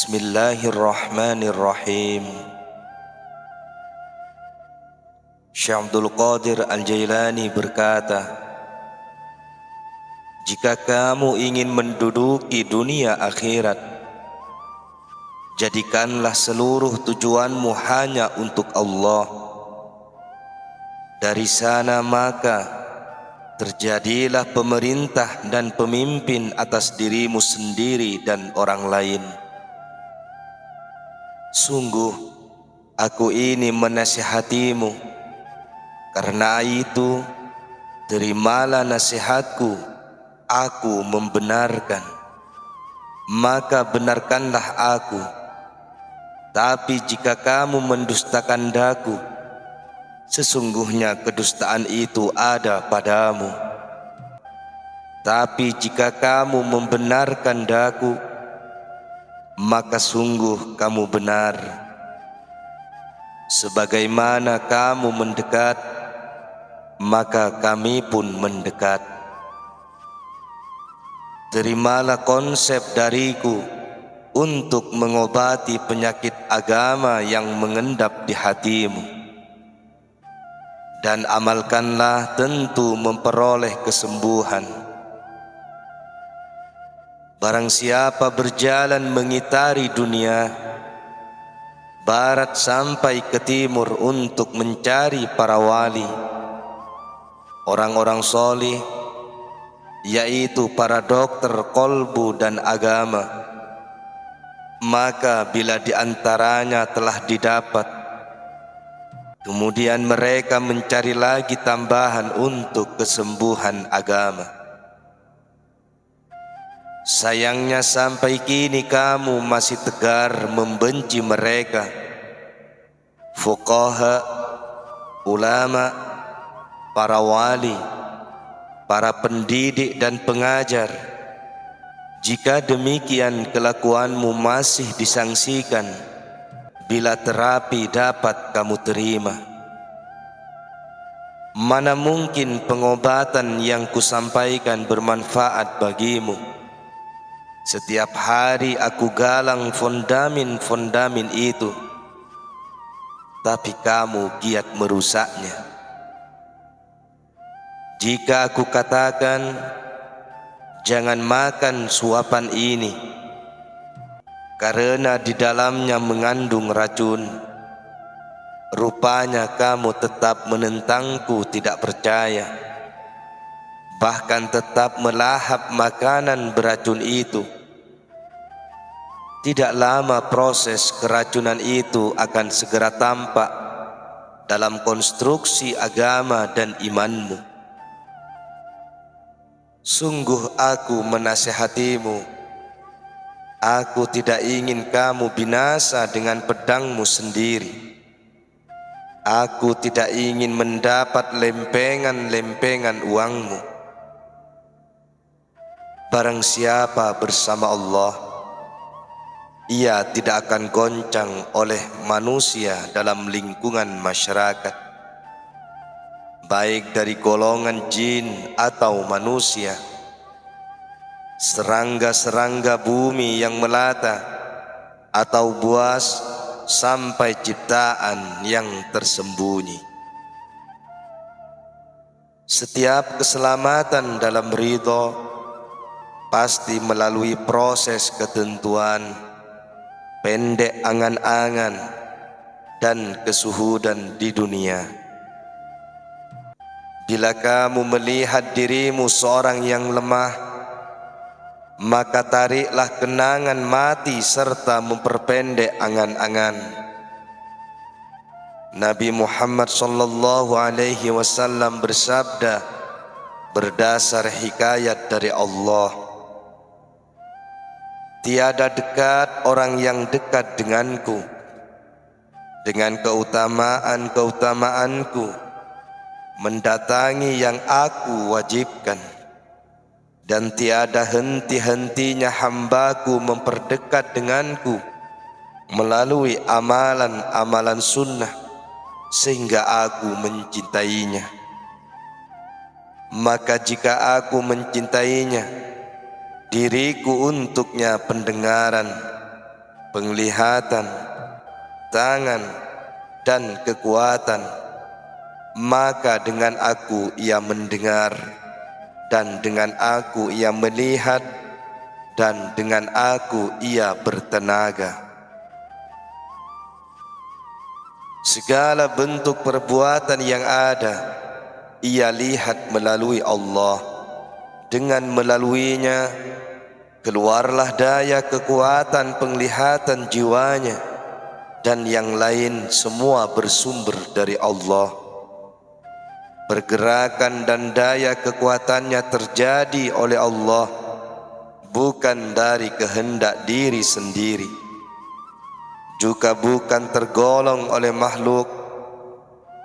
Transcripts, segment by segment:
Bismillahirrahmanirrahim. Syekh Abdul Qadir Al-Jailani berkata, jika kamu ingin menduduki dunia akhirat, jadikanlah seluruh tujuanmu hanya untuk Allah. Dari sana maka terjadilah pemerintah dan pemimpin atas dirimu sendiri dan orang lain. Sungguh, aku ini menasihatimu. Karena itu, terimalah nasihatku, aku membenarkan. Maka benarkanlah aku. Tapi jika kamu mendustakan daku, sesungguhnya kedustaan itu ada padamu. Tapi jika kamu membenarkan daku, maka sungguh kamu benar. Sebagaimana kamu mendekat, maka kami pun mendekat. Terimalah konsep dariku untuk mengobati penyakit agama yang mengendap di hatimu, dan amalkanlah tentu memperoleh kesembuhan. Barang siapa berjalan mengitari dunia, barat sampai ke timur untuk mencari para wali, orang-orang solih, yaitu para dokter kolbu dan agama, maka bila di antaranya telah didapat, kemudian mereka mencari lagi tambahan untuk kesembuhan agama. Sayangnya sampai kini kamu masih tegar membenci mereka, fuqaha, ulama, para wali, para pendidik dan pengajar. Jika demikian kelakuanmu masih disangsikan, bila terapi dapat kamu terima? Mana mungkin pengobatan yang kusampaikan bermanfaat bagimu? Setiap hari aku galang fondamin-fondamin itu, tapi kamu giat merusaknya. Jika aku katakan, jangan makan suapan ini, karena di dalamnya mengandung racun, rupanya kamu tetap menentangku, tidak percaya, bahkan tetap melahap makanan beracun itu. Tidak lama proses keracunan itu akan segera tampak dalam konstruksi agama dan imanmu. Sungguh aku menasihatimu. Aku tidak ingin kamu binasa dengan pedangmu sendiri. Aku tidak ingin mendapat lempengan-lempengan uangmu. Barang siapa bersama Allah, ia tidak akan goncang oleh manusia dalam lingkungan masyarakat, baik dari golongan jin atau manusia, serangga-serangga bumi yang melata, atau buas, sampai ciptaan yang tersembunyi. Setiap keselamatan dalam ridho pasti melalui proses ketentuan, pendek angan-angan, dan kesuhudan di dunia. Bila kamu melihat dirimu seorang yang lemah, maka tariklah kenangan mati serta memperpendek angan-angan. Nabi Muhammad sallallahu alaihi wasallam bersabda berdasar hikayat dari Allah, tiada dekat orang yang dekat denganku dengan keutamaan-keutamaanku, mendatangi yang aku wajibkan, dan tiada henti-hentinya hambaku memperdekat denganku melalui amalan-amalan sunnah sehingga aku mencintainya. Maka jika aku mencintainya, diriku untuknya pendengaran, penglihatan, tangan, dan kekuatan, maka dengan aku ia mendengar, dan dengan aku ia melihat, dan dengan aku ia bertenaga. Segala bentuk perbuatan yang ada, ia lihat melalui Allah. Dengan melaluinya, keluarlah daya kekuatan penglihatan jiwanya, dan yang lain semua bersumber dari Allah. Pergerakan dan daya kekuatannya terjadi oleh Allah, bukan dari kehendak diri sendiri, juga bukan tergolong oleh makhluk,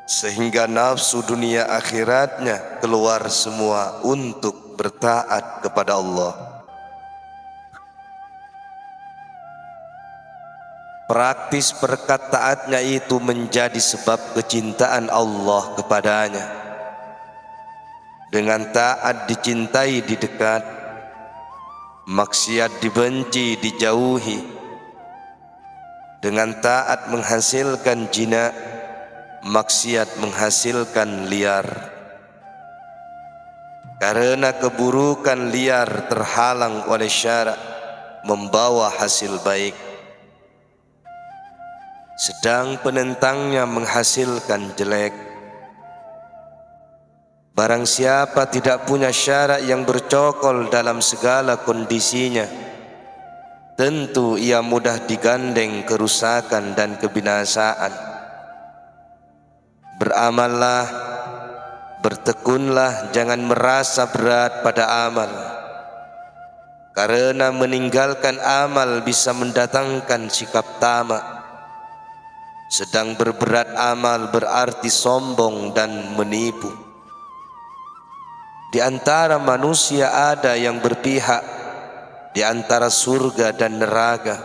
sehingga nafsu dunia akhiratnya keluar semua untuk bertaat kepada Allah. Praktis berkat taatnya itu menjadi sebab kecintaan Allah kepadanya. Dengan taat dicintai di dekat, maksiat dibenci dijauhi. Dengan taat menghasilkan jina, maksiat menghasilkan liar. Karena keburukan liar terhalang oleh syarak, membawa hasil baik, sedang penentangnya menghasilkan jelek. Barang siapa tidak punya syarak yang bercokol dalam segala kondisinya, tentu ia mudah digandeng kerusakan dan kebinasaan. Beramallah, bertekunlah, jangan merasa berat pada amal, karena meninggalkan amal bisa mendatangkan sikap tamak. Sedang berberat amal berarti sombong dan menipu. Di antara manusia ada yang berpihak di antara surga dan neraka.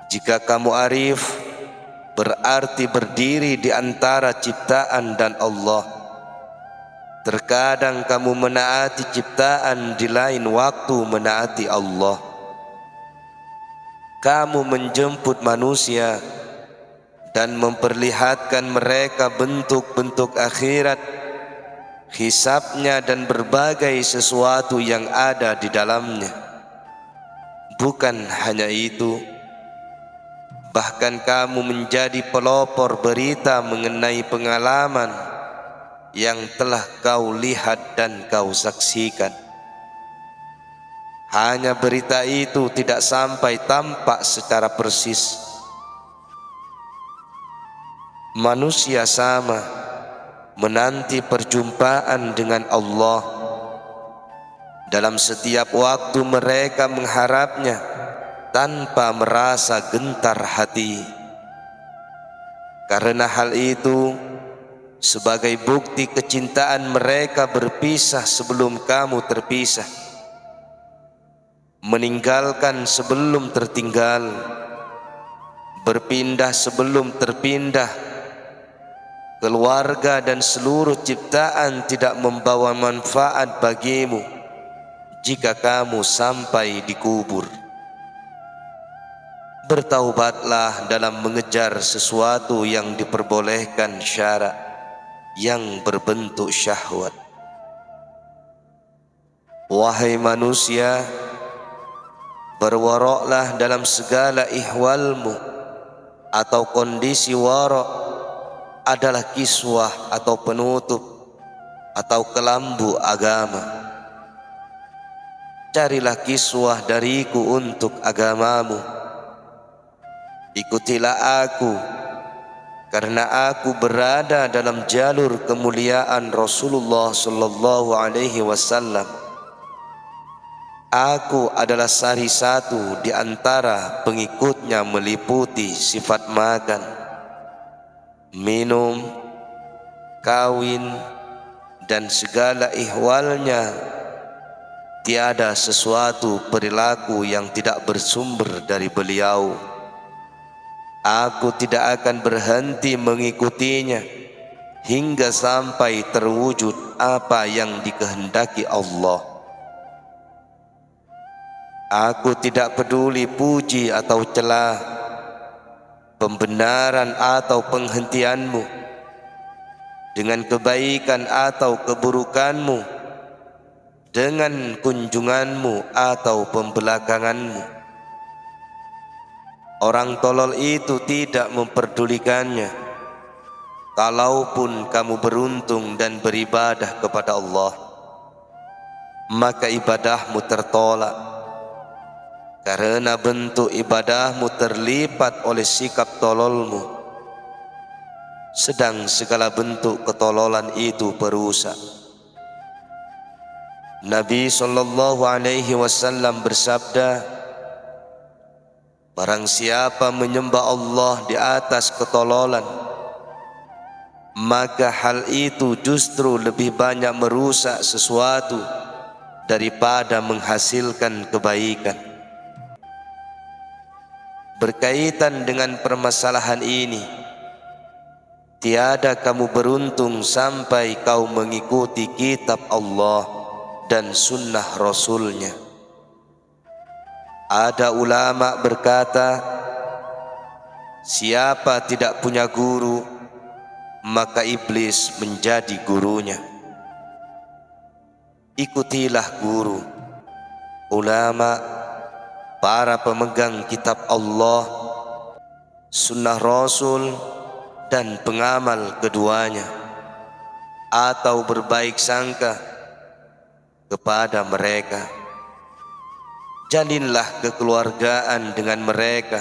Jika kamu arif, berarti berdiri di antara ciptaan dan Allah. Terkadang kamu menaati ciptaan, di lain waktu menaati Allah. Kamu menjemput manusia dan memperlihatkan mereka bentuk-bentuk akhirat, hisabnya, dan berbagai sesuatu yang ada di dalamnya. Bukan hanya itu, bahkan kamu menjadi pelopor berita mengenai pengalaman yang telah kau lihat dan kau saksikan. Hanya berita itu tidak sampai tampak secara persis. Manusia sama menanti perjumpaan dengan Allah. Dalam setiap waktu mereka mengharapnya tanpa merasa gentar hati. Karena hal itu, sebagai bukti kecintaan mereka berpisah sebelum kamu terpisah, meninggalkan sebelum tertinggal, berpindah sebelum terpindah. Keluarga dan seluruh ciptaan tidak membawa manfaat bagimu jika kamu sampai dikubur. Bertaubatlah dalam mengejar sesuatu yang diperbolehkan syarak, yang berbentuk syahwat. Wahai manusia, berwaroklah dalam segala ihwalmu, atau kondisi warok adalah kiswah atau penutup atau kelambu agama. Carilah kiswah dariku untuk agamamu. Ikutilah aku, karena aku berada dalam jalur kemuliaan Rasulullah sallallahu alaihi wasallam. Aku adalah sari satu di antara pengikutnya, meliputi sifat makan, minum, kawin, dan segala ihwalnya. Tiada sesuatu perilaku yang tidak bersumber dari beliau. Aku tidak akan berhenti mengikutinya hingga sampai terwujud apa yang dikehendaki Allah. Aku tidak peduli puji atau celah, pembenaran atau penghentianmu, dengan kebaikan atau keburukanmu, dengan kunjunganmu atau pembelakanganmu. Orang tolol itu tidak memperdulikannya, kalaupun kamu beruntung dan beribadah kepada Allah, maka ibadahmu tertolak, karena bentuk ibadahmu terlipat oleh sikap tololmu, sedang segala bentuk ketololan itu perusak. Nabi SAW bersabda, barang siapa menyembah Allah di atas ketololan, maka hal itu justru lebih banyak merusak sesuatu daripada menghasilkan kebaikan. Berkaitan dengan permasalahan ini, tiada kamu beruntung sampai kau mengikuti kitab Allah dan sunnah Rasulnya. Ada ulama berkata, siapa tidak punya guru, maka iblis menjadi gurunya. Ikutilah guru, ulama, para pemegang kitab Allah, sunnah Rasul, dan pengamal keduanya, atau berbaik sangka kepada mereka. Jalinlah kekeluargaan dengan mereka,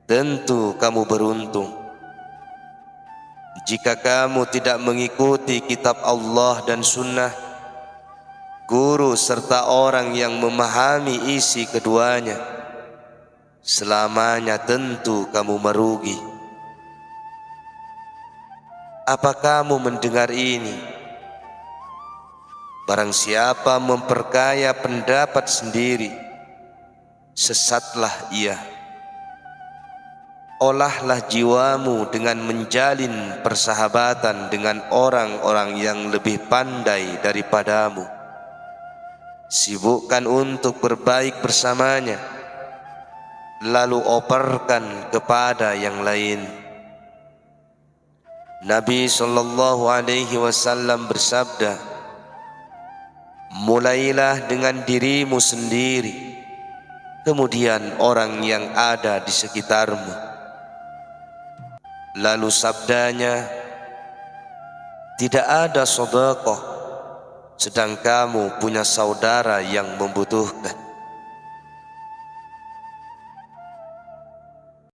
tentu kamu beruntung. Jika kamu tidak mengikuti kitab Allah dan sunnah, guru serta orang yang memahami isi keduanya, selamanya tentu kamu merugi. Apa kamu mendengar ini? Barang siapa memperkaya pendapat sendiri, sesatlah ia. Olahlah jiwamu dengan menjalin persahabatan dengan orang-orang yang lebih pandai daripadamu. Sibukkan untuk berbaik bersamanya, lalu operkan kepada yang lain. Nabi SAW bersabda, mulailah dengan dirimu sendiri, kemudian orang yang ada di sekitarmu. Lalu sabdanya, tidak ada sedekah sedang kamu punya saudara yang membutuhkan.